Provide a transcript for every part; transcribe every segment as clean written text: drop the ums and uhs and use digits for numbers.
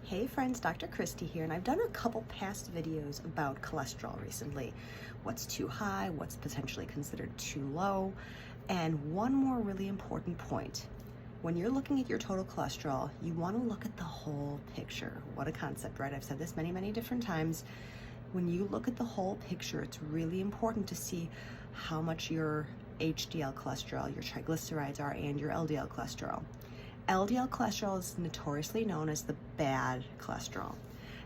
Hey friends, Dr. Christy here, and I've done a couple past videos about cholesterol recently. What's too high, what's potentially considered too low, and one more really important point. When you're looking at your total cholesterol, you want to look at the whole picture. What a concept, right? I've said this many different times. When you look at the whole picture, it's really important to see how much your HDL cholesterol, your triglycerides are, and your LDL cholesterol. LDL cholesterol is notoriously known as the bad cholesterol,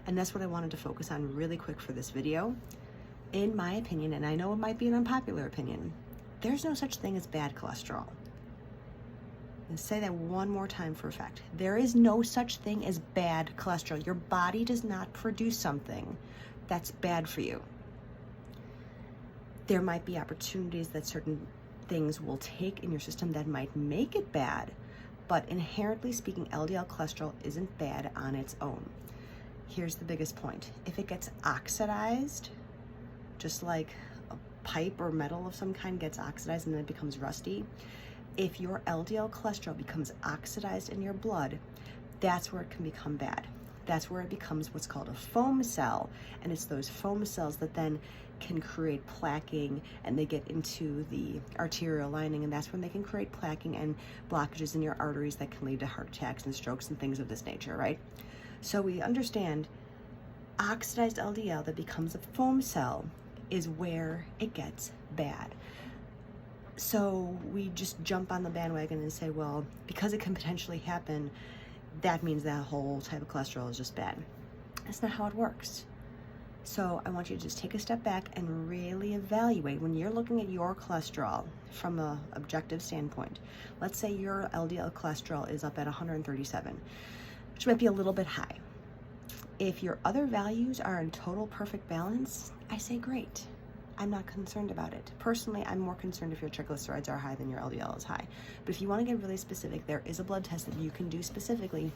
and that's what I wanted to focus on really quick for this video. In my opinion, and I know it might be an unpopular opinion, there's no such thing as bad cholesterol. Let's say that one more time for effect. There is no such thing as bad cholesterol. Your body does not produce something that's bad for you. There might be opportunities that certain things will take in your system that might make it bad, but inherently speaking, LDL cholesterol isn't bad on its own. Here's the biggest point. If it gets oxidized, just like a pipe or metal of some kind gets oxidized and then it becomes rusty, if your LDL cholesterol becomes oxidized in your blood, that's where it can become bad. That's where it becomes what's called a foam cell, and it's those foam cells that then can create plaquing, and they get into the arterial lining, and that's when they can create plaquing and blockages in your arteries that can lead to heart attacks and strokes and things of this nature, right? So we understand oxidized LDL that becomes a foam cell is where it gets bad. So we just jump on the bandwagon and say, well, because it can potentially happen, that means that whole type of cholesterol is just bad. That's not how it works. So I want you to just take a step back and really evaluate when you're looking at your cholesterol from an objective standpoint. Let's say your LDL cholesterol is up at 137, which might be a little bit high. If your other values are in total perfect balance, I say great. I'm not concerned about it. Personally, I'm more concerned if your triglycerides are high than your LDL is high. But if you want to get really specific, there is a blood test that you can do specifically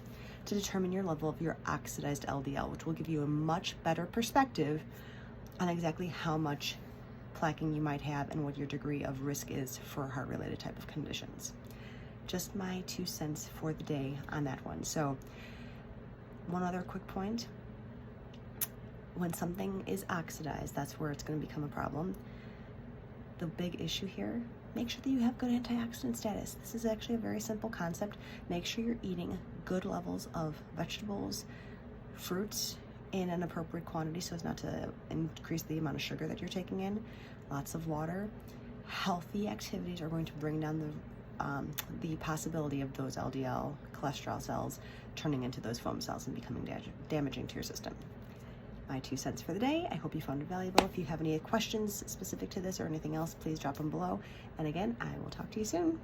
to determine your level of your oxidized LDL, which will give you a much better perspective on exactly how much plaquing you might have and what your degree of risk is for heart-related type of conditions. Just my 2 cents for the day on that one. So one other quick point. When something is oxidized, that's where it's going to become a problem. The big issue here, make sure that you have good antioxidant status. This is actually a very simple concept. Make sure you're eating good levels of vegetables, fruits in an appropriate quantity so as not to increase the amount of sugar that you're taking in. Lots of water. Healthy activities are going to bring down the possibility of those LDL cholesterol cells turning into those foam cells and becoming damaging to your system. My 2 cents for the day. I hope you found it valuable. If you have any questions specific to this or anything else, please drop them below. And again, I will talk to you soon.